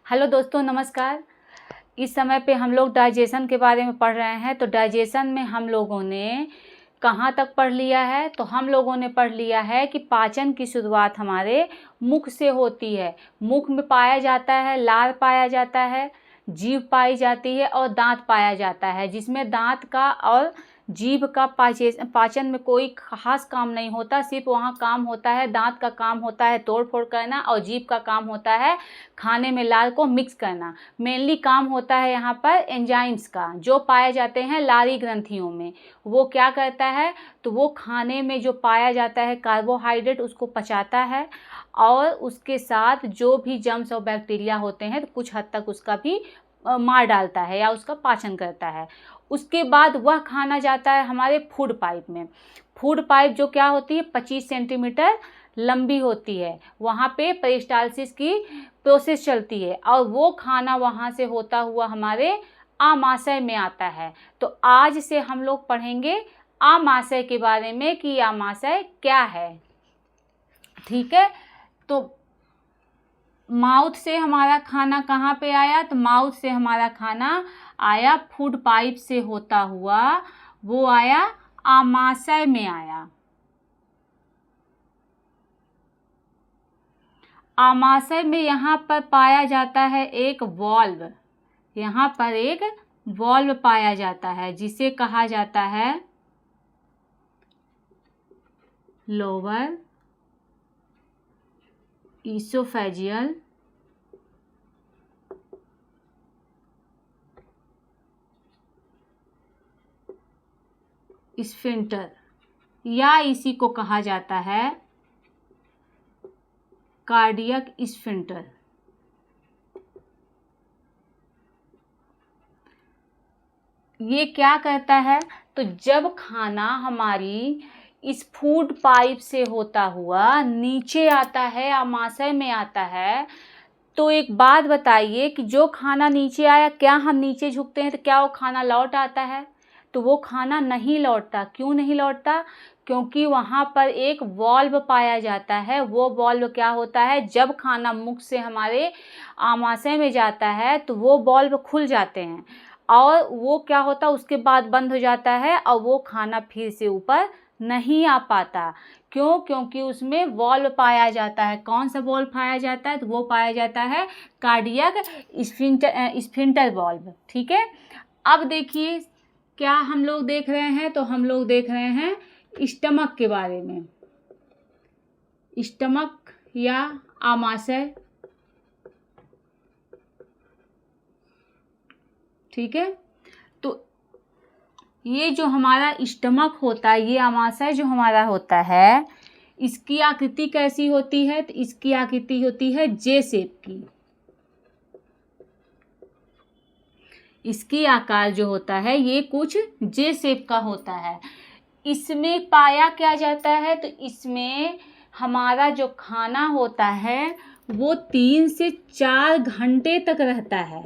Hello दोस्तों, नमस्कार। इस समय पे हम लोग डाइजेशन के बारे में पढ़ रहे हैं। तो डाइजेशन में हम लोगों ने कहाँ तक पढ़ लिया है? तो हम लोगों ने पढ़ लिया है कि पाचन की शुरुआत हमारे मुख से होती है। मुख में पाया जाता है, लार पाया जाता है, जीभ पाई जाती है और दांत पाया जाता है, जिसमें दांत का और जीभ का पाचन में कोई खास काम नहीं होता। सिर्फ वहाँ काम होता है, दांत का काम होता है तोड़ फोड़ करना और जीभ का काम होता है खाने में लार को मिक्स करना। मेनली काम होता है यहाँ पर एंजाइम्स का, जो पाए जाते हैं लारी ग्रंथियों में। वो क्या करता है? तो वो खाने में जो पाया जाता है कार्बोहाइड्रेट उसको पचाता है और उसके साथ जो भी जर्म्स और बैक्टीरिया होते हैं तो कुछ हद तक उसका भी मार डालता है या उसका पाचन करता है। उसके बाद वह खाना जाता है हमारे फूड पाइप में। फूड पाइप जो क्या होती है, 25 सेंटीमीटर लंबी होती है। वहाँ पे पेरिस्टालसिस की प्रोसेस चलती है और वो खाना वहाँ से होता हुआ हमारे आमाशय में आता है। तो आज से हम लोग पढ़ेंगे आमाशय के बारे में कि आमाशय क्या है। ठीक है, तो माउथ से हमारा खाना कहाँ पे आया? तो माउथ से हमारा खाना आया फूड पाइप से होता हुआ, वो आया आमाशय में आया। आमाशय में यहाँ पर पाया जाता है एक वॉल्व। यहाँ पर एक वॉल्व पाया जाता है जिसे कहा जाता है लोअर ईसोफेजियल स्फिंक्टर, या इसी को कहा जाता है कार्डियक स्फिंक्टर। ये क्या करता है? तो जब खाना हमारी इस फूड पाइप से होता हुआ नीचे आता है, आमाशय में आता है, तो एक बात बताइए कि जो खाना नीचे आया, क्या हम नीचे झुकते हैं तो क्या वो खाना लौट आता है? तो वो खाना नहीं लौटता। क्यों नहीं लौटता? क्योंकि वहाँ पर एक वॉल्व पाया जाता है। वो वॉल्व क्या होता है, जब खाना मुख से हमारे आमाशय में जाता है तो वो वॉल्व खुल जाते हैं और वो क्या होता है उसके बाद बंद हो जाता है और वो खाना फिर से ऊपर नहीं आ पाता। क्यों? क्योंकि उसमें वॉल्व पाया जाता है। कौन सा वॉल्व पाया जाता है? तो वो पाया जाता है कार्डियक स्फिंक्टर वॉल्व। ठीक है, अब देखिए क्या हम लोग देख रहे हैं? तो हम लोग देख रहे हैं स्टमक के बारे में। स्टमक या आमाशय, ठीक है। तो ये जो हमारा स्टमक होता है, ये आमाशय जो हमारा होता है, इसकी आकृति कैसी होती है? तो इसकी आकृति होती है जे शेप की। इसकी आकार जो होता है ये कुछ जे शेप का होता है। इसमें पाया क्या जाता है? तो इसमें हमारा जो खाना होता है वो 3 से 4 घंटे तक रहता है।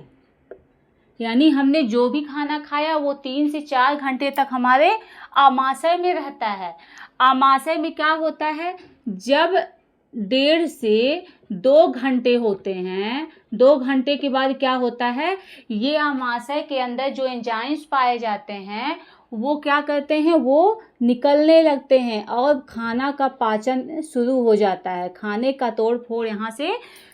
यानी हमने जो भी खाना खाया वो 3 से 4 घंटे तक हमारे आमाशय में रहता है। आमाशय में क्या होता है, जब 1.5 से 2 घंटे होते हैं, 2 घंटे के बाद क्या होता है, ये आमाशय के अंदर जो एंजाइम्स पाए जाते हैं वो क्या करते हैं, वो निकलने लगते हैं और खाना का पाचन शुरू हो जाता है। खाने का तोड़ फोड़ यहाँ से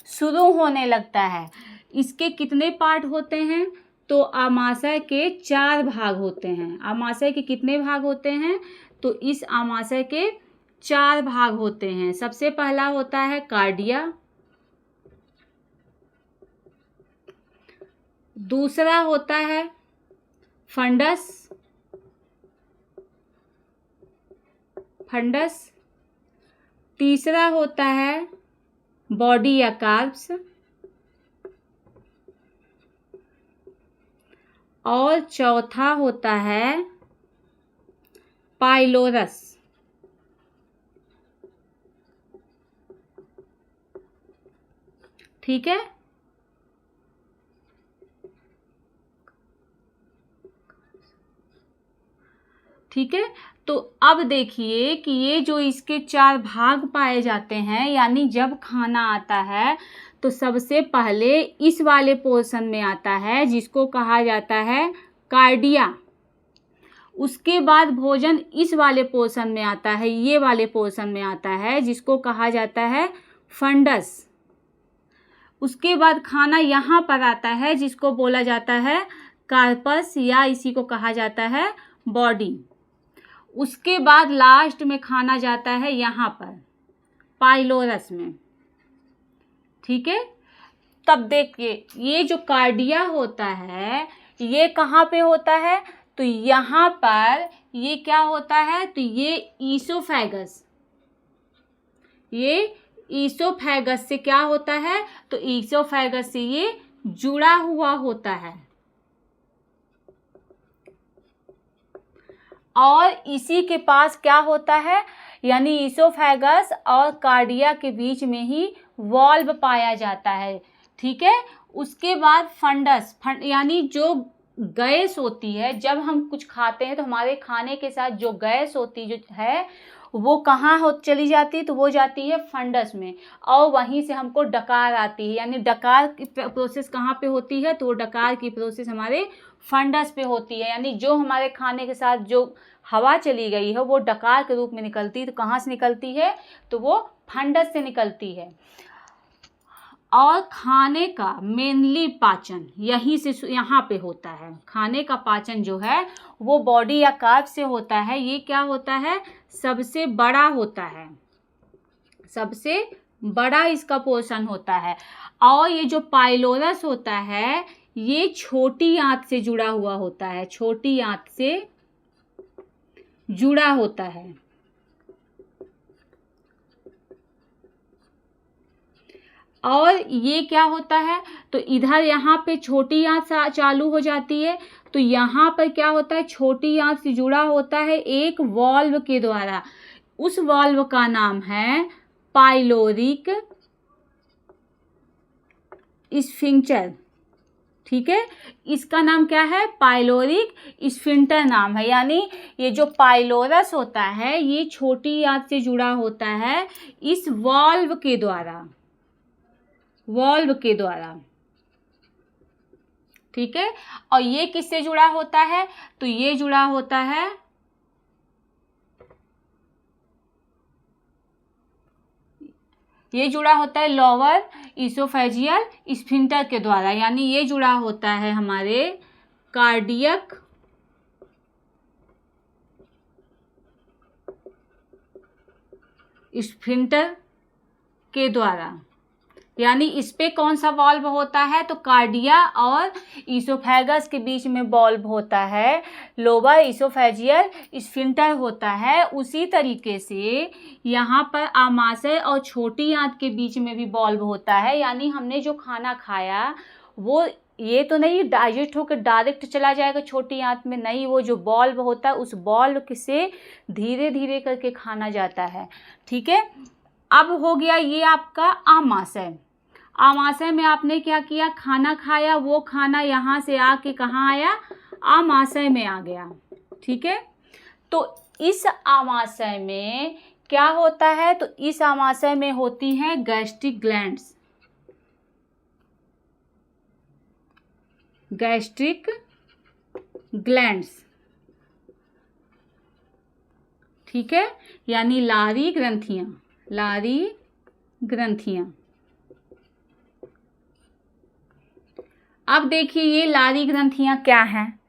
शुरू होने लगता है। इसके कितने पार्ट होते हैं? तो आमाशय के 4 भाग होते हैं। आमाशय के कितने भाग होते हैं? तो इस आमाशय के 4 भाग होते हैं। सबसे पहला होता है कार्डिया, दूसरा होता है फंडस, तीसरा होता है बॉडी या कार्ब्स और चौथा होता है पाइलोरस। ठीक है, ठीक है। तो अब देखिए कि ये जो इसके 4 भाग पाए जाते हैं, यानी जब खाना आता है तो सबसे पहले इस वाले पोर्शन में आता है जिसको कहा जाता है कार्डिया। उसके बाद भोजन इस वाले पोर्शन में आता है, ये वाले पोर्शन में आता है जिसको कहा जाता है फंडस। उसके बाद खाना यहाँ पर आता है जिसको बोला जाता है कार्पस, या इसी को कहा जाता है बॉडी। उसके बाद लास्ट में खाना जाता है यहाँ पर पाइलोरस में। ठीक है। तब देखिए ये जो कार्डिया होता है ये कहाँ पे होता है, तो यहाँ पर ये क्या होता है, तो ये ईसोफेगस, ये ईसोफेगस से क्या होता है, तो ईसोफेगस से ये जुड़ा हुआ होता है और इसी के पास क्या होता है, यानी ईसोफेगस और कार्डिया के बीच में ही वॉल्व पाया जाता है। ठीक है। उसके बाद फंडस, यानी जो गैस होती है, जब हम कुछ खाते हैं तो हमारे खाने के साथ जो गैस होती जो है वो कहाँ चली जाती है, तो वो जाती है फंडस में और वहीं से हमको डकार आती है। यानी डकार की प्रोसेस कहाँ पे होती है, तो वो डकार की प्रोसेस हमारे फंडस पे होती है। यानी जो हमारे खाने के साथ जो हवा चली गई है वो डकार के रूप में निकलती है। तो कहाँ से निकलती है, तो वो फंडस से निकलती है। और खाने का मेनली पाचन यहीं से यहाँ पे होता है। खाने का पाचन जो है वो बॉडी या कार्ब से होता है। ये क्या होता है, सबसे बड़ा होता है, सबसे बड़ा इसका पोर्शन होता है। और ये जो पाइलोरस होता है ये छोटी आंत से जुड़ा हुआ होता है, छोटी आंत से जुड़ा होता है। और ये क्या होता है, तो इधर यहाँ पे छोटी आंत चालू हो जाती है, तो यहाँ पर क्या होता है, छोटी आंत से जुड़ा होता है एक वॉल्व के द्वारा। उस वॉल्व का नाम है पाइलोरिक स्फिंक्टर। ठीक है। इसका नाम क्या है, पाइलोरिक स्फिंक्टर नाम है। यानी ये जो पाइलोरस होता है ये छोटी आंत से जुड़ा होता है इस वॉल्व के द्वारा, वॉल्व के द्वारा। ठीक है। और ये किससे जुड़ा होता है, तो ये जुड़ा होता है लोअर इसोफेजियल स्फिंक्टर के द्वारा। यानी ये जुड़ा होता है हमारे कार्डियक स्फिंक्टर के द्वारा। यानी इस पे कौन सा वॉल्व होता है, तो कार्डिया और इसोफेगस के बीच में वॉल्व होता है, लोअर इसोफेजियल स्फिंक्टर होता है। उसी तरीके से यहाँ पर आमाशय और छोटी आंत के बीच में भी वॉल्व होता है। यानी हमने जो खाना खाया वो ये तो नहीं डाइजेस्ट होकर डायरेक्ट चला जाएगा छोटी आंत में, नहीं, वो जो वॉल्व होता है उस वॉल्व से धीरे धीरे करके खाना जाता है। ठीक है। अब हो गया ये आपका आमाशय। आमाशय में आपने क्या किया, खाना खाया, वो खाना यहाँ से आके कहाँ आया, आमाशय में आ गया। ठीक है। तो इस आमाशय में क्या होता है, तो इस आमाशय में होती हैं गैस्ट्रिक ग्लैंड्स, गैस्ट्रिक ग्लैंड्स। ठीक है। यानी लारी ग्रंथियां, लारी ग्रंथियां। अब देखिए ये लारी ग्रंथियां क्या हैं,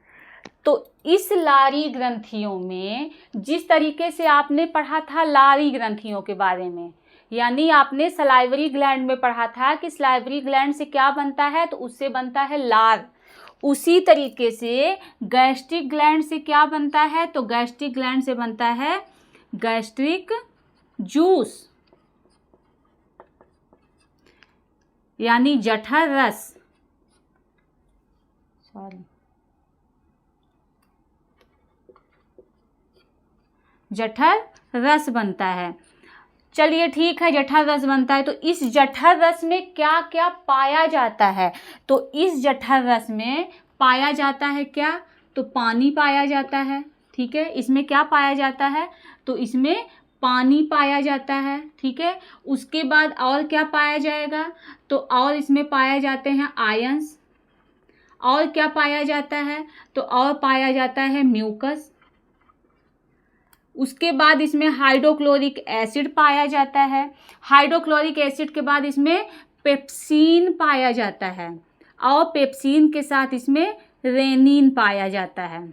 तो इस लारी ग्रंथियों में जिस तरीके से आपने पढ़ा था लारी ग्रंथियों के बारे में, यानी आपने सलाइवरी ग्लैंड में पढ़ा था कि सलाइवरी ग्लैंड से क्या बनता है, तो उससे बनता है लार। उसी तरीके से गैस्ट्रिक ग्लैंड से क्या बनता है, तो गैस्ट्रिक ग्लैंड से बनता है गैस्ट्रिक जूस, यानी जठर रस, जठर रस बनता है। चलिए ठीक है, जठर रस बनता है। तो इस जठर रस में क्या क्या पाया जाता है, तो इस जठर रस में पाया जाता है क्या, तो पानी पाया जाता है। ठीक है, इसमें क्या पाया जाता है, तो इसमें पानी पाया जाता है। ठीक है, उसके बाद और क्या पाया जाएगा, तो और इसमें पाए जाते हैं आयंस। और क्या पाया जाता है, तो और पाया जाता है म्यूकस। उसके बाद इसमें हाइड्रोक्लोरिक एसिड पाया जाता है। हाइड्रोक्लोरिक एसिड के बाद इसमें पेप्सिन पाया जाता है और पेप्सिन के साथ इसमें रेनिन पाया जाता है।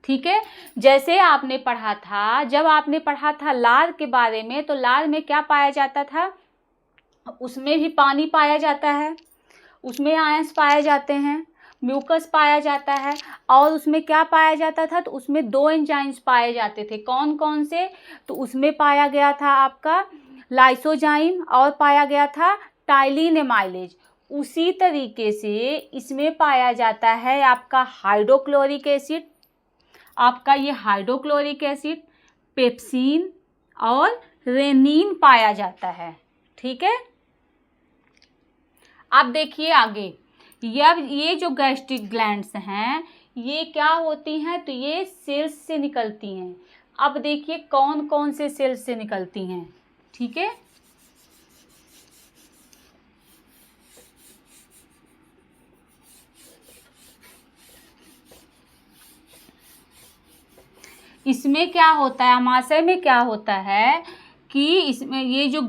ठीक है, जैसे आपने पढ़ा था, जब आपने पढ़ा था लार के बारे में, तो लार में क्या पाया जाता था, उसमें भी पानी पाया जाता है, उसमें आयंस पाए जाते हैं, म्यूकस पाया जाता है और उसमें क्या पाया जाता था, तो उसमें 2 एंजाइम्स पाए जाते थे। कौन कौन से, तो उसमें पाया गया था आपका लाइसोजाइम और पाया गया था टाइलिन एमाइलेज। उसी तरीके से इसमें पाया जाता है आपका हाइड्रोक्लोरिक एसिड, आपका ये हाइड्रोक्लोरिक एसिड, पेप्सिन और रेनिन पाया जाता है। ठीक है, अब देखिए आगे, ये जो गैस्ट्रिक ग्लैंड्स हैं ये क्या होती हैं, तो ये सेल्स से निकलती हैं। अब देखिए कौन कौन से सेल्स से निकलती हैं। ठीक है, इसमें क्या होता है, आमाशय में क्या होता है कि इसमें ये जो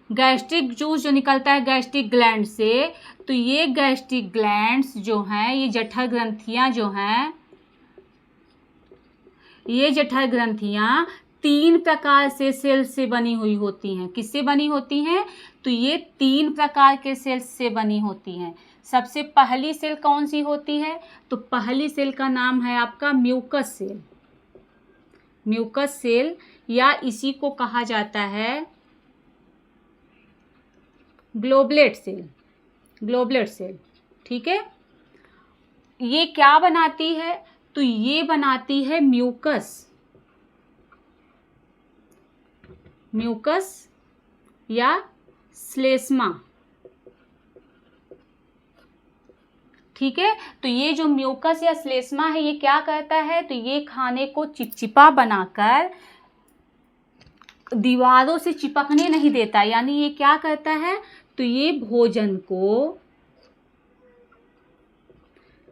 गैस्ट्रिक जूस जो निकलता है गैस्ट्रिक ग्लैंड से, तो ये गैस्ट्रिक ग्लैंड्स जो हैं, ये जठर ग्रंथियां जो हैं, ये जठर ग्रंथियां 3 प्रकार से सेल से बनी हुई होती हैं। किससे बनी होती हैं, तो ये 3 प्रकार के सेल्स से बनी होती हैं। सबसे पहली सेल कौन सी होती है, तो पहली सेल का नाम है आपका म्यूकस सेल। म्यूकस सेल या इसी को कहा जाता है ग्लोबलेट सेल। ग्लोबलेट सेल, ठीक है, ये क्या बनाती है, तो ये बनाती है म्यूकस। म्यूकस या श्लेष्मा। ठीक है, तो ये जो म्यूकस या श्लेष्मा है ये क्या करता है, तो ये खाने को चिपचिपा बनाकर दीवारों से चिपकने नहीं देता। यानी ये क्या करता है, तो ये भोजन को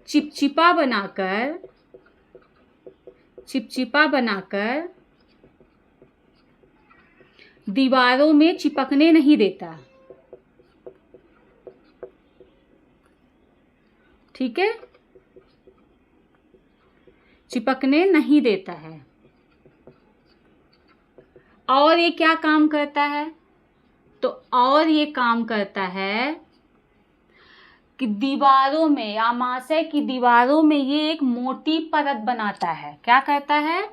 चिपचिपा बनाकर दीवारों में चिपकने नहीं देता। ठीक है, चिपकने नहीं देता है। और ये क्या काम करता है, तो और ये काम करता है कि दीवारों में, आमाशय की दीवारों में ये एक मोटी परत बनाता है। क्या करता है,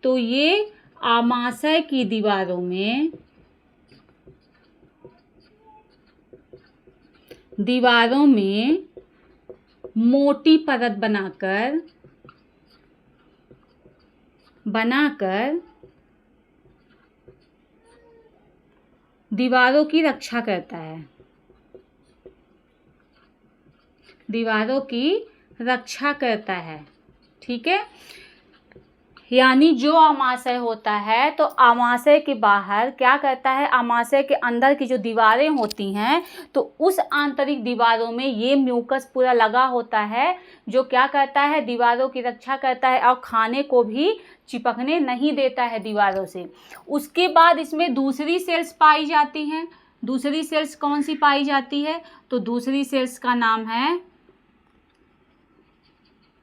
तो ये आमाशय की दीवारों में मोटी परत बनाकर दीवारों की रक्षा करता है। दीवारों की रक्षा करता है। ठीक है, यानी जो आमाशय होता है, तो आमाशय के बाहर क्या करता है, आमाशय के अंदर की जो दीवारें होती हैं, तो उस आंतरिक दीवारों में ये म्यूकस पूरा लगा होता है, जो क्या करता है, दीवारों की रक्षा करता है और खाने को भी चिपकने नहीं देता है दीवारों से। उसके बाद इसमें दूसरी सेल्स पाई जाती हैं। दूसरी सेल्स कौन सी पाई जाती है, तो दूसरी सेल्स का नाम है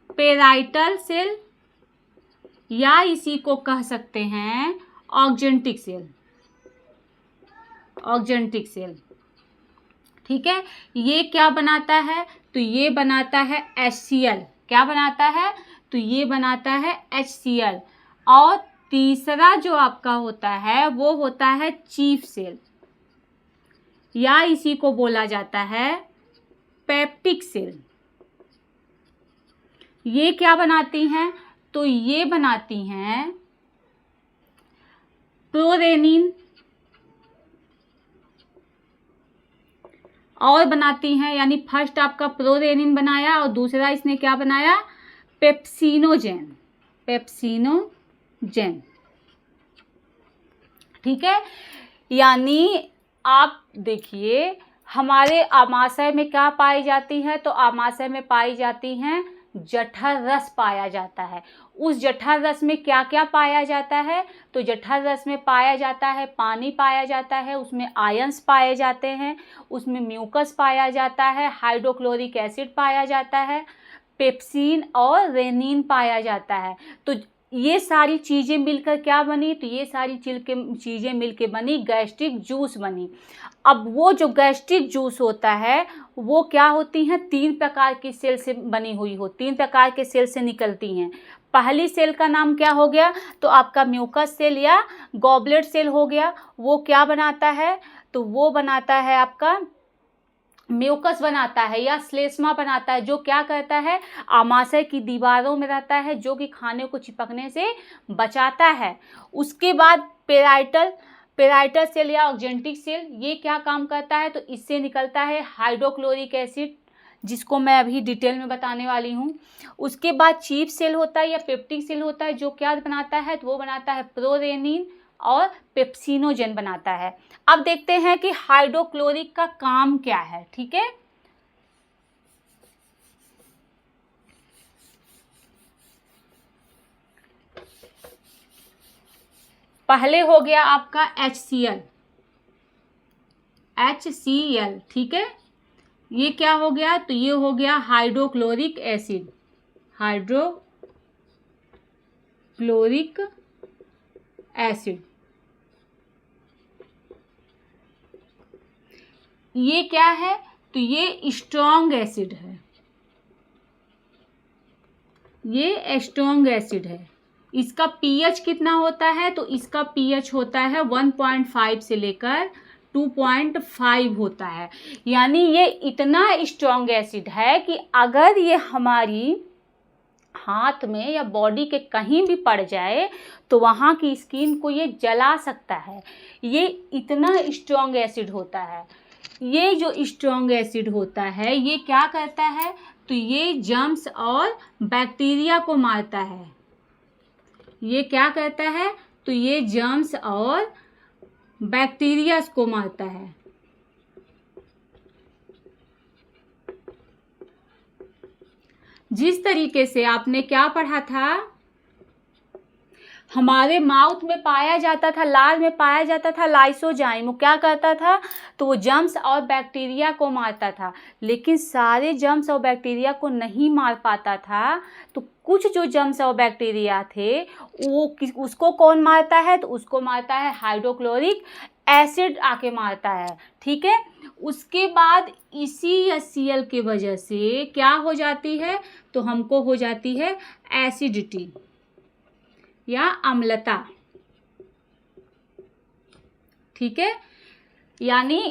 पेराइटल सेल या इसी को कह सकते हैं ऑक्जेंटिक सेल। ऑक्जेंटिक सेल, ठीक है, ये क्या बनाता है, तो ये बनाता है HCl। क्या बनाता है, तो ये बनाता है HCl। और तीसरा जो आपका होता है वो होता है चीफ सेल या इसी को बोला जाता है पेप्टिक सेल। ये क्या बनाती हैं, तो ये बनाती हैं प्रोरेनिन और बनाती हैं, यानी फर्स्ट आपका प्रोरेनिन बनाया और दूसरा इसने क्या बनाया, पेप्सिनोजेन, पेप्सिनोजेन, ठीक है। यानी आप देखिए हमारे आमाशय में क्या पाई जाती है, तो आमाशय में पाई जाती हैं जठर रस पाया जाता है। उस जठर रस में क्या क्या पाया जाता है, तो जठर रस में पाया जाता है पानी पाया जाता है, उसमें आयंस पाए जाते हैं, उसमें म्यूकस पाया जाता है, हाइड्रोक्लोरिक एसिड पाया जाता है, पेप्सिन और रेनिन पाया जाता है। तो ये सारी चीज़ें मिलकर क्या बनी, तो ये सारी चीज़ें मिलकर बनी गैस्ट्रिक जूस बनी। अब वो जो गैस्ट्रिक जूस होता है वो क्या होती हैं, 3 प्रकार की सेल से बनी हुई हो, 3 प्रकार के सेल से निकलती हैं। पहली सेल का नाम क्या हो गया, तो आपका म्यूकस सेल या गॉबलेट सेल हो गया। वो क्या बनाता है, तो वो बनाता है आपका म्यूकस बनाता है या श्लेष्मा बनाता है, जो क्या करता है, आमाशय की दीवारों में रहता है, जो कि खाने को चिपकने से बचाता है। उसके बाद पेराइटल सेल या ऑक्जेंटिक सेल, ये क्या काम करता है, तो इससे निकलता है हाइड्रोक्लोरिक एसिड, जिसको मैं अभी डिटेल में बताने वाली हूँ। उसके बाद चीफ सेल होता है या पेप्टिक सेल होता है, जो क्या बनाता है, तो वो बनाता है प्रोरेनिन और पेप्सिनोजेन बनाता है। अब देखते हैं कि हाइड्रोक्लोरिक का काम क्या है, ठीक है। पहले हो गया आपका HCl, ठीक है। ये क्या हो गया, तो ये हो गया हाइड्रोक्लोरिक एसिड, हाइड्रोक्लोरिक एसिड। ये क्या है, तो ये स्ट्रॉन्ग एसिड है, ये स्ट्रॉन्ग एसिड है। इसका pH कितना होता है, तो इसका pH होता है 1.5 से लेकर 2.5 होता है। यानी ये इतना स्ट्रॉन्ग एसिड है कि अगर ये हमारी हाथ में या बॉडी के कहीं भी पड़ जाए तो वहाँ की स्किन को ये जला सकता है। ये इतना स्ट्रॉन्ग एसिड होता है। ये जो स्ट्रॉन्ग एसिड होता है ये क्या करता है, तो ये जर्म्स और बैक्टीरिया को मारता है। ये क्या करता है, तो ये जर्म्स और बैक्टीरिया को मारता है। जिस तरीके से आपने क्या पढ़ा था, हमारे माउथ में पाया जाता था, लार में पाया जाता था लाइसोजाइम, वो क्या करता था, तो वो जर्म्स और बैक्टीरिया को मारता था। लेकिन सारे जर्म्स और बैक्टीरिया को नहीं मार पाता था, तो कुछ जो जर्म्स और बैक्टीरिया थे वो उसको कौन मारता है, तो उसको मारता है हाइड्रोक्लोरिक एसिड आके मारता है, ठीक है। उसके बाद इसी HCl के वजह से क्या हो जाती है, तो हमको हो जाती है एसिडिटी या अम्लता, ठीक है। यानी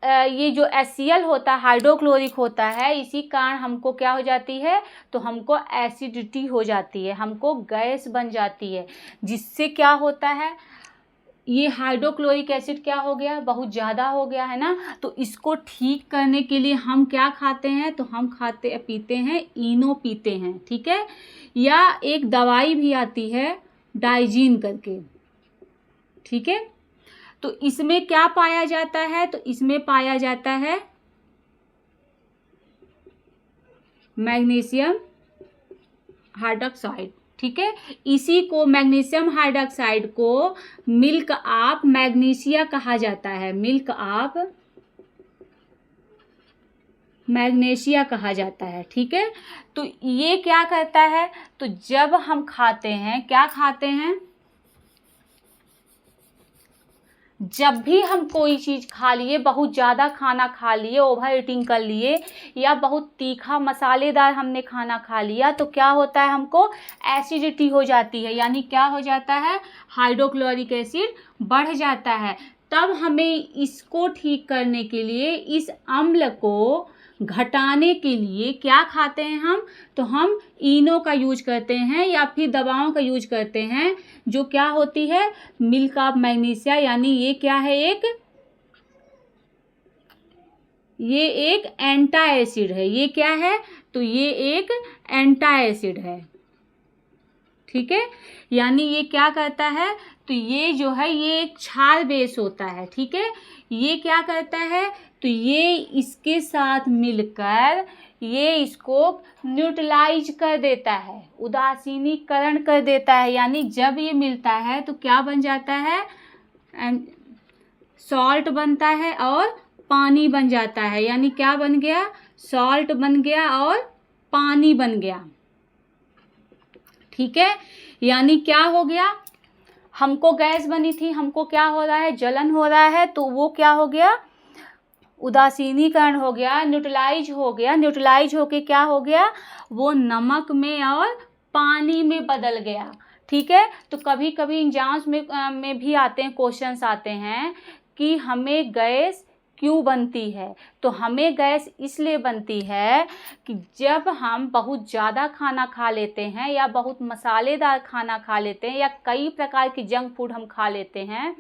ये जो HCl होता है, हाइड्रोक्लोरिक होता है, इसी कारण हमको क्या हो जाती है, तो हमको एसिडिटी हो जाती है, हमको गैस बन जाती है। जिससे क्या होता है, ये हाइड्रोक्लोरिक एसिड क्या हो गया, बहुत ज़्यादा हो गया है ना। तो इसको ठीक करने के लिए हम क्या खाते हैं, तो हम पीते हैं इनो पीते हैं, ठीक है। या एक दवाई भी आती है डाइजीन करके, ठीक है। तो इसमें क्या पाया जाता है, तो इसमें पाया जाता है मैग्नीशियम हाइड्रॉक्साइड, ठीक है। इसी को मैग्नीशियम हाइड्रॉक्साइड को मिल्क ऑफ मैग्नीशिया कहा जाता है, मिल्क ऑफ मैग्नीशिया कहा जाता है, ठीक है। तो ये क्या करता है, तो जब हम खाते हैं, क्या खाते हैं, जब भी हम कोई चीज़ खा लिए, बहुत ज़्यादा खाना खा लिए, ओवर ईटिंग कर लिए, या बहुत तीखा मसालेदार हमने खाना खा लिया, तो क्या होता है, हमको एसिडिटी हो जाती है। यानी क्या हो जाता है, हाइड्रोक्लोरिक एसिड बढ़ जाता है। तब हमें इसको ठीक करने के लिए, इस अम्ल को घटाने के लिए क्या खाते हैं हम, तो हम इनो का यूज करते हैं या फिर दवाओं का यूज करते हैं, जो क्या होती है, मिल्क ऑफ मैग्नीशिया। यानी ये क्या है, ये एक एंटा एसिड है। ये क्या है? तो ये एक एंटा एसिड है। ठीक है, यानी ये क्या करता है? तो ये जो है ये एक क्षार बेस होता है। ठीक है, ये क्या करता है? तो ये इसके साथ मिलकर ये इसको न्यूट्रलाइज कर देता है, उदासीनीकरण कर देता है। यानी जब ये मिलता है तो क्या बन जाता है? सॉल्ट बनता है और पानी बन जाता है। यानी क्या बन गया? सॉल्ट बन गया और पानी बन गया। ठीक है, यानी क्या हो गया? हमको गैस बनी थी, हमको क्या हो रहा है? जलन हो रहा है, तो वो क्या हो गया? उदासीनीकरण हो गया, न्यूट्रलाइज हो गया। न्यूट्रलाइज होके क्या हो गया? वो नमक में और पानी में बदल गया। ठीक है, तो कभी कभी एग्जाम्स में भी आते हैं, क्वेश्चंस आते हैं कि हमें गैस क्यों बनती है। तो हमें गैस इसलिए बनती है कि जब हम बहुत ज़्यादा खाना खा लेते हैं या बहुत मसालेदार खाना खा लेते हैं या कई प्रकार की जंक फूड हम खा लेते हैं,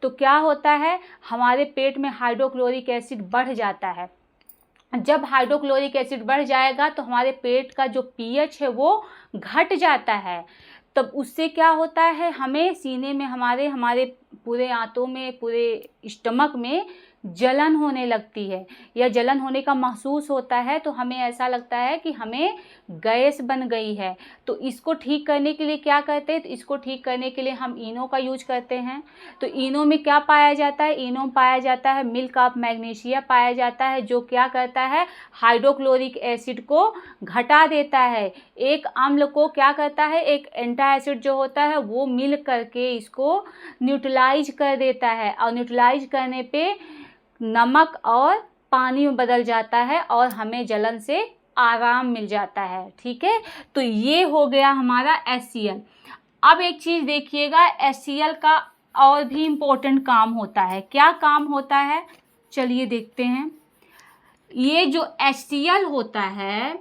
तो क्या होता है? हमारे पेट में हाइड्रोक्लोरिक एसिड बढ़ जाता है। जब हाइड्रोक्लोरिक एसिड बढ़ जाएगा तो हमारे पेट का जो पीएच है वो घट जाता है। तब उससे क्या होता है? हमें सीने में, हमारे पूरे आंतों में, पूरे स्टमक में जलन होने लगती है या जलन होने का महसूस होता है। तो हमें ऐसा लगता है कि हमें गैस बन गई है। तो इसको ठीक करने के लिए क्या करते हैं? तो इसको ठीक करने के लिए हम इनो का यूज करते हैं। तो इनो में क्या पाया जाता है? इनो में पाया जाता है मिल्क ऑफ मैग्नीशिया पाया जाता है, जो क्या करता है? हाइड्रोक्लोरिक एसिड को घटा देता है। एक अम्ल को क्या करता है? एक एंटा एसिड जो होता है वो मिल करके इसको न्यूट्रलाइज कर देता है, और न्यूट्रलाइज करने पे नमक और पानी में बदल जाता है और हमें जलन से आराम मिल जाता है। ठीक है, तो ये हो गया हमारा HCl। अब एक चीज़ देखिएगा, HCl का और भी इम्पोर्टेंट काम होता है। क्या काम होता है? चलिए देखते हैं। ये जो HCl होता है,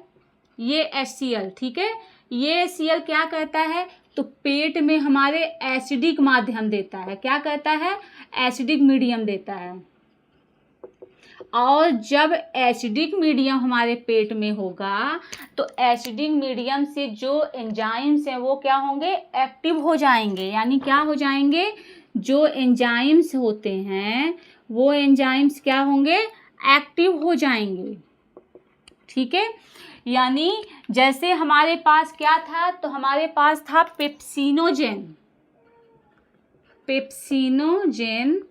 ये HCl, ठीक है, ये HCl क्या करता है? तो पेट में हमारे एसिडिक माध्यम देता है। क्या करता है? एसिडिक मीडियम देता है। और जब एसिडिक मीडियम हमारे पेट में होगा तो एसिडिक मीडियम से जो एंजाइम्स हैं वो क्या होंगे? एक्टिव हो जाएंगे। यानी क्या हो जाएंगे? जो एंजाइम्स होते हैं वो एंजाइम्स क्या होंगे? एक्टिव हो जाएंगे। ठीक है, यानी जैसे हमारे पास क्या था? तो हमारे पास था पेप्सिनोजेन। पेप्सिनोजेन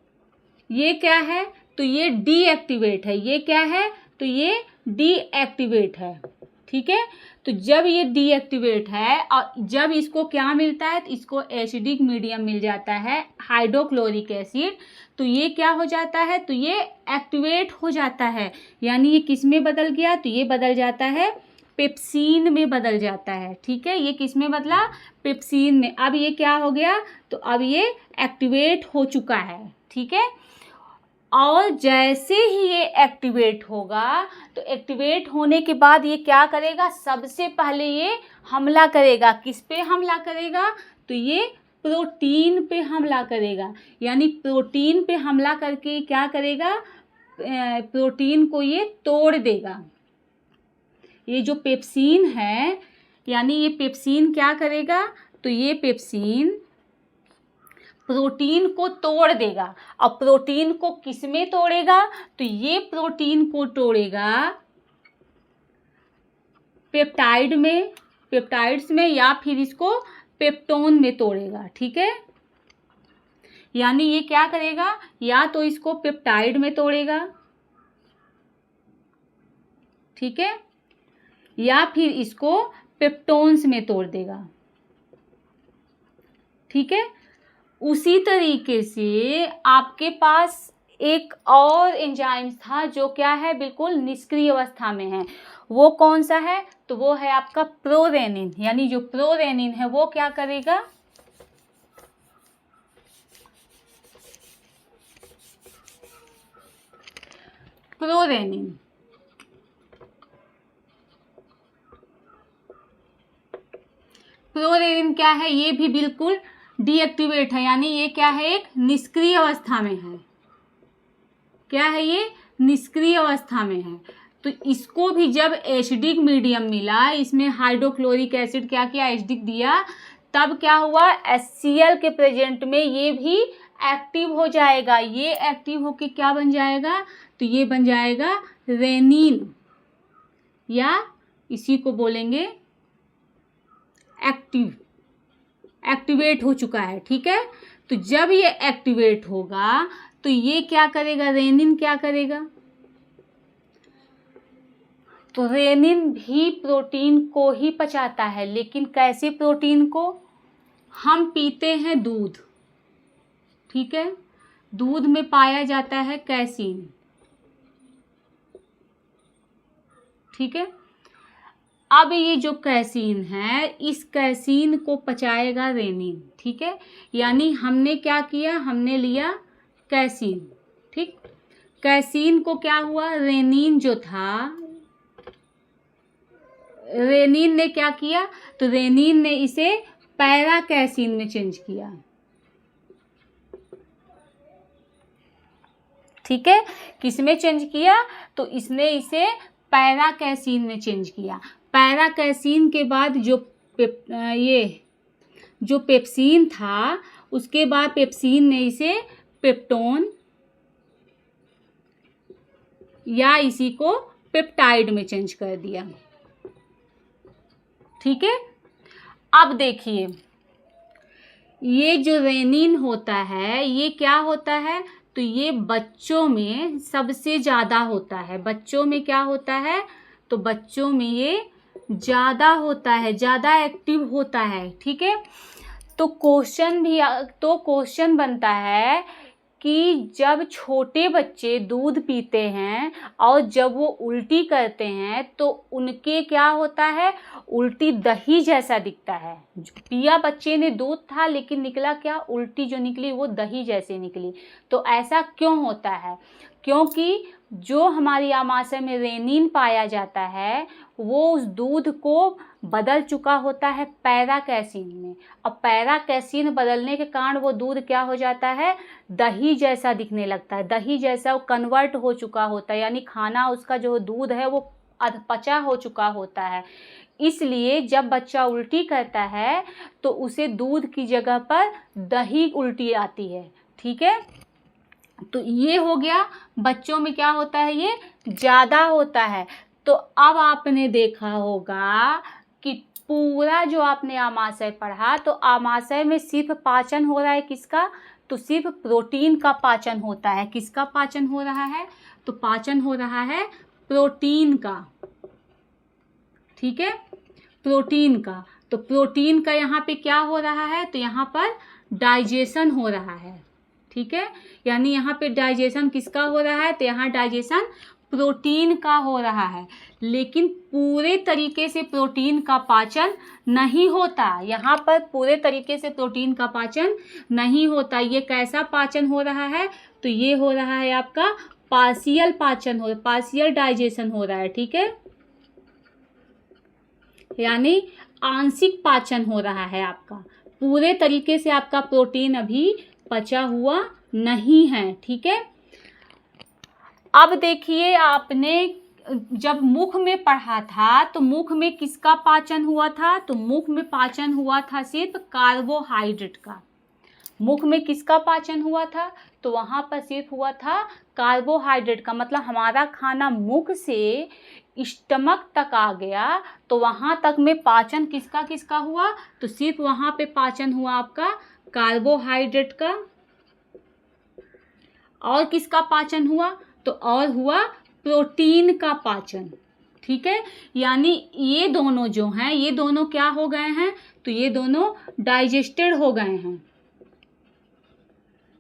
ये क्या है? तो ये डीएक्टिवेट है। ये क्या है? तो ये डीएक्टिवेट है। ठीक है, तो जब ये डीएक्टिवेट है और जब इसको क्या मिलता है? तो इसको एसिडिक मीडियम मिल जाता है, हाइड्रोक्लोरिक एसिड। तो ये क्या हो जाता है? तो ये एक्टिवेट हो जाता है। यानी ये किस में बदल गया? तो ये बदल जाता है पेप्सिन में बदल जाता है। ठीक है, ये किस में बदला? पेप्सिन में। अब ये क्या हो गया? तो अब ये एक्टिवेट हो चुका है। ठीक है, और जैसे ही ये एक्टिवेट होगा तो एक्टिवेट होने के बाद ये क्या करेगा? सबसे पहले ये हमला करेगा। किस पे हमला करेगा? तो ये प्रोटीन पे हमला करेगा। यानी प्रोटीन पे हमला करके क्या करेगा? प्रोटीन को ये तोड़ देगा। ये जो पेप्सिन है, यानी ये पेप्सिन क्या करेगा? तो ये पेप्सिन प्रोटीन को तोड़ देगा। और प्रोटीन को किस में तोड़ेगा? तो ये प्रोटीन को तोड़ेगा पेप्टाइड में, पेप्टाइड्स में, या फिर इसको पेप्टोन में तोड़ेगा। ठीक है, यानी ये क्या करेगा? या तो इसको पेप्टाइड में तोड़ेगा, ठीक है, या फिर इसको पेप्टोन्स में तोड़ देगा। ठीक है, उसी तरीके से आपके पास एक और एंजाइम था जो क्या है? बिल्कुल निष्क्रिय अवस्था में है। वो कौन सा है? तो वो है आपका प्रोरेनिन। यानी जो प्रोरेनिन है वो क्या करेगा? प्रोरेनिन प्रोरेनिन क्या है? ये भी बिल्कुल डीएक्टिवेट है। यानी ये क्या है? एक निष्क्रिय अवस्था में है। क्या है ये? निष्क्रिय अवस्था में है। तो इसको भी जब एसिडिक मीडियम मिला, इसमें हाइड्रोक्लोरिक एसिड क्या किया, एसिडिक दिया, तब क्या हुआ, HCl के प्रेजेंट में ये भी एक्टिव हो जाएगा। ये एक्टिव होके क्या बन जाएगा, तो ये बन जाएगा रेनिन, या इसी को बोलेंगे एक्टिवेट हो चुका है। ठीक है, तो जब ये एक्टिवेट होगा तो ये क्या करेगा, रेनिन क्या करेगा, तो रेनिन भी प्रोटीन को ही पचाता है। लेकिन कैसे प्रोटीन को, हम पीते हैं दूध, ठीक है, दूध में पाया जाता है कैसीन, ठीक है। अब ये जो कैसीन है, इस कैसीन को पचाएगा रेनिन, ठीक है। यानी हमने क्या किया, हमने लिया कैसीन, ठीक। कैसीन को क्या हुआ, रेनिन जो था, रेनिन ने क्या किया, तो रेनिन ने इसे पैरा कैसीन में चेंज किया, ठीक है। किस में चेंज किया, तो इसने इसे पैरा कैसीन में चेंज किया। पैरा कैसीन के बाद जो पेप्सिन था, उसके बाद पेप्सिन ने इसे पेप्टोन या इसी को पेप्टाइड में चेंज कर दिया, ठीक है। अब देखिए, ये जो रेनिन होता है, ये क्या होता है, तो ये बच्चों में सबसे ज़्यादा होता है। बच्चों में क्या होता है, तो बच्चों में ये ज़्यादा होता है, ज़्यादा एक्टिव होता है, ठीक है। तो क्वेश्चन बनता है कि जब छोटे बच्चे दूध पीते हैं और जब वो उल्टी करते हैं तो उनके क्या होता है, उल्टी दही जैसा दिखता है। पिया बच्चे ने दूध था लेकिन निकला क्या, उल्टी जो निकली वो दही जैसे निकली। तो ऐसा क्यों होता है, क्योंकि जो हमारी आमाशय में रेनिन पाया जाता है वो उस दूध को बदल चुका होता है पैरा कैसीन में। अब पैरा कैसीन बदलने के कारण वो दूध क्या हो जाता है, दही जैसा दिखने लगता है, दही जैसा वो कन्वर्ट हो चुका होता है, यानी खाना उसका जो दूध है वो पचा हो चुका होता है। इसलिए जब बच्चा उल्टी करता है तो उसे दूध की जगह पर दही उल्टी आती है, ठीक है। तो ये हो गया, बच्चों में क्या होता है, ये ज़्यादा होता है। तो अब आपने देखा होगा कि पूरा जो आपने आमाशय पढ़ा, तो आमाशय में सिर्फ पाचन हो रहा है किसका, तो सिर्फ प्रोटीन का पाचन होता है। किसका पाचन हो रहा है, तो पाचन हो रहा है प्रोटीन का, ठीक है, प्रोटीन का। तो प्रोटीन का यहाँ पे क्या हो रहा है, तो यहाँ पर डाइजेशन हो रहा है, ठीक है। यानी यहाँ पे डाइजेशन किसका हो रहा है, तो यहाँ डाइजेशन प्रोटीन का हो रहा है। लेकिन पूरे तरीके से प्रोटीन का पाचन नहीं होता, यहाँ पर पूरे तरीके से प्रोटीन का पाचन नहीं होता। ये कैसा पाचन हो रहा है, तो ये हो रहा है आपका पार्शियल पाचन हो, पार्शियल डाइजेशन हो रहा है, ठीक है। यानी आंशिक पाचन हो रहा है आपका, पूरे तरीके से आपका प्रोटीन अभी पचा हुआ नहीं है, ठीक है। अब देखिए, आपने जब मुख में पढ़ा था तो मुख में किसका पाचन हुआ था, तो मुख में पाचन हुआ था सिर्फ कार्बोहाइड्रेट का। मुख में किसका पाचन हुआ था, तो वहाँ पर सिर्फ हुआ था कार्बोहाइड्रेट का। मतलब हमारा खाना मुख से स्टमक तक आ गया तो वहाँ तक में पाचन किसका किसका हुआ, तो सिर्फ वहाँ पे पाचन हुआ आपका कार्बोहाइड्रेट का। और किसका पाचन हुआ, तो और हुआ प्रोटीन का पाचन, ठीक है। यानी ये दोनों जो हैं, ये दोनों क्या हो गए हैं, तो ये दोनों डाइजेस्टेड हो गए हैं,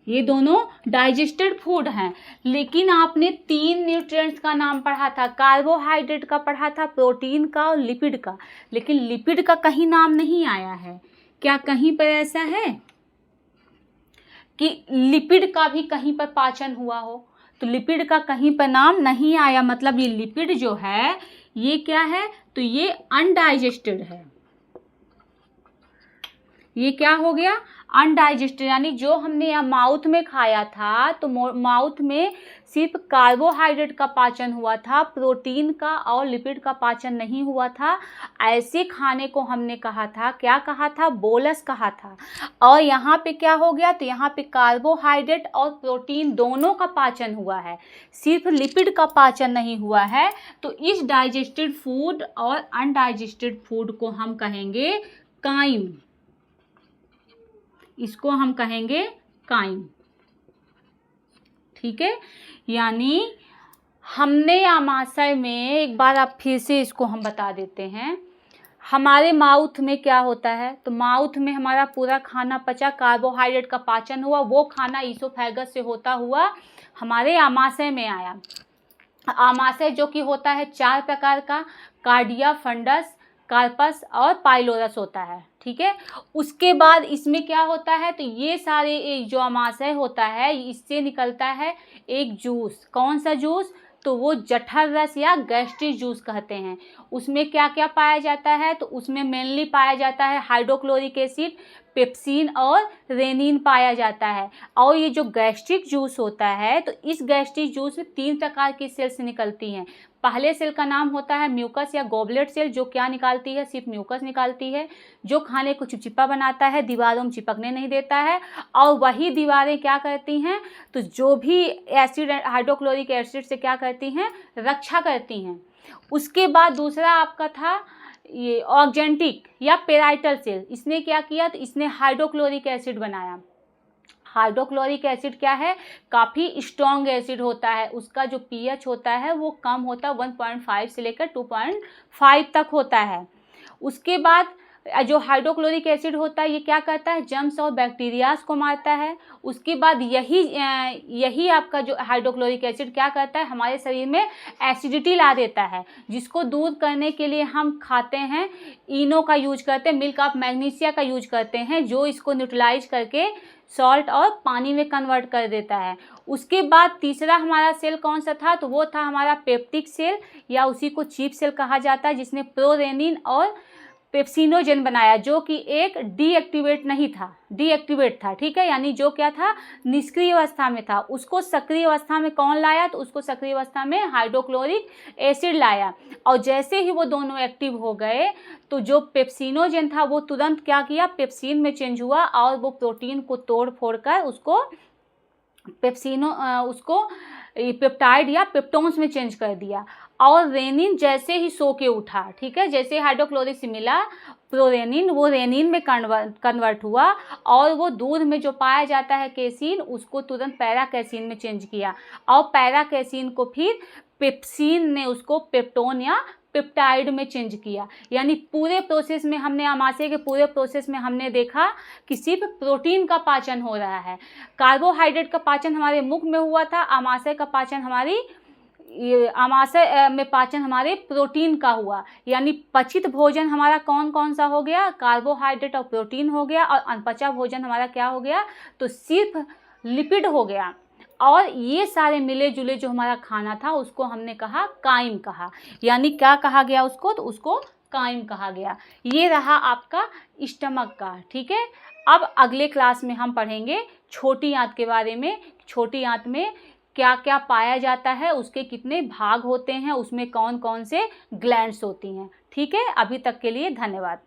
ये दोनों डाइजेस्टेड फूड हैं। लेकिन आपने 3 न्यूट्रिएंट्स का नाम पढ़ा था, कार्बोहाइड्रेट का पढ़ा था, प्रोटीन का और लिपिड का। लेकिन लिपिड का कहीं नाम नहीं आया है। क्या कहीं पर ऐसा है कि लिपिड का भी कहीं पर पाचन हुआ हो, तो लिपिड का कहीं पर नाम नहीं आया। मतलब ये लिपिड जो है ये क्या है, तो ये अनडाइजेस्टेड है, ये क्या हो गया, अनडाइजेस्टेड, यानी जो हमने यहाँ माउथ में खाया था तो माउथ में सिर्फ कार्बोहाइड्रेट का पाचन हुआ था, प्रोटीन का और लिपिड का पाचन नहीं हुआ था। ऐसे खाने को हमने कहा था, क्या कहा था, बोलस कहा था। और यहाँ पे क्या हो गया, तो यहाँ पे कार्बोहाइड्रेट और प्रोटीन दोनों का पाचन हुआ है, सिर्फ लिपिड का पाचन नहीं हुआ है। तो इस डाइजेस्टेड फूड और अनडाइजेस्टेड फूड को हम कहेंगे काइम, इसको हम कहेंगे काइम। ठीक है, यानी हमने आमाशय में, एक बार आप फिर से इसको हम बता देते हैं, हमारे माउथ में क्या होता है, तो माउथ में हमारा पूरा खाना पचा, कार्बोहाइड्रेट का पाचन हुआ, वो खाना ईसोफेगस से होता हुआ हमारे आमाशय में आया। आमाशय जो कि होता है 4 प्रकार का, कार्डिया, फंडस, कार्पस और पाइलोरस होता है। ठीक है, उसके बाद इसमें क्या होता है, तो ये सारे एक जो आमाशय होता है इससे निकलता है एक जूस। कौन सा जूस, तो वो जठर रस या गैस्ट्रिक जूस कहते हैं। उसमें क्या क्या पाया जाता है, तो उसमें मेनली पाया जाता है हाइड्रोक्लोरिक एसिड, पेप्सिन और रेनिन पाया जाता है। और ये जो गैस्ट्रिक जूस होता है, तो इस गैस्ट्रिक जूस में 3 प्रकार की सेल्स निकलती हैं। पहले सेल का नाम होता है म्यूकस या गॉबलेट सेल, जो क्या निकालती है, सिर्फ म्यूकस निकालती है, जो खाने को चिपचिपा बनाता है, दीवारों में चिपकने नहीं देता है। और वही दीवारें क्या करती हैं, तो जो भी एसिड, हाइड्रोक्लोरिक एसिड से क्या करती हैं, रक्षा करती हैं। उसके बाद दूसरा आपका था ये ऑक्जेंटिक या पेराइटल सेल। इसने क्या किया, तो इसने हाइड्रोक्लोरिक एसिड बनाया। हाइड्रोक्लोरिक एसिड क्या है, काफ़ी स्ट्रॉन्ग एसिड होता है, उसका जो पीएच होता है वो कम होता है, 1.5 से लेकर 2.5 तक होता है। उसके बाद जो हाइड्रोक्लोरिक एसिड होता है ये क्या करता है, जर्म्स और बैक्टीरियाज को मारता है। उसके बाद यही आपका जो हाइड्रोक्लोरिक एसिड क्या करता है, हमारे शरीर में एसिडिटी ला देता है, जिसको दूर करने के लिए हम खाते हैं इनो का यूज करते हैं, मिल्क ऑफ मैग्नीशिया का यूज करते हैं, जो इसको न्यूट्रलाइज करके सॉल्ट और पानी में कन्वर्ट कर देता है। उसके बाद तीसरा हमारा सेल कौन सा था, तो वो था हमारा पेप्टिक सेल या उसी को चीफ सेल कहा जाता है, जिसने प्रोरेनिन और पेप्सिनोजेन बनाया, जो कि एक डीएक्टिवेट नहीं था, डीएक्टिवेट था। ठीक है, यानी जो क्या था, निष्क्रिय अवस्था में था, उसको सक्रिय अवस्था में कौन लाया, तो उसको सक्रिय अवस्था में हाइड्रोक्लोरिक एसिड लाया। और जैसे ही वो दोनों एक्टिव हो गए तो जो पेप्सिनोजेन था वो तुरंत क्या किया, पेप्सिन में चेंज हुआ और वो प्रोटीन को तोड़ फोड़ कर उसको पेप्टाइड या पेप्टोन्स में चेंज कर दिया। और रेनिन जैसे ही सो के उठा, ठीक है, जैसे हाइड्रोक्लोरिक से मिला प्रोरेनिन, वो रेनिन में कन्वर्ट हुआ और वो दूध में जो पाया जाता है कैसीन, उसको तुरंत पैरा कैसीन में चेंज किया। और पैरा कैसीन को फिर पेप्सिन ने उसको पेप्टोन या पेप्टाइड में चेंज किया। यानी पूरे प्रोसेस में हमने, आमाशय के पूरे प्रोसेस में हमने देखा कि सिर्फ प्रोटीन का पाचन हो रहा है। कार्बोहाइड्रेट का पाचन हमारे मुख में हुआ था, आमाशय का पाचन आमाशय में पाचन हमारे प्रोटीन का हुआ। यानी पचित भोजन हमारा कौन कौन सा हो गया, कार्बोहाइड्रेट और प्रोटीन हो गया, और अनपचा भोजन हमारा क्या हो गया, तो सिर्फ लिपिड हो गया। और ये सारे मिले जुले जो हमारा खाना था उसको हमने कहा काइम कहा। यानी क्या कहा गया उसको, तो उसको काइम कहा गया। ये रहा आपका स्टमक का। ठीक है, अब अगले क्लास में हम पढ़ेंगे छोटी आंत के बारे में। छोटी आंत में क्या क्या पाया जाता है, उसके कितने भाग होते हैं, उसमें कौन कौन से ग्लैंड्स होती हैं। ठीक है, अभी तक के लिए धन्यवाद।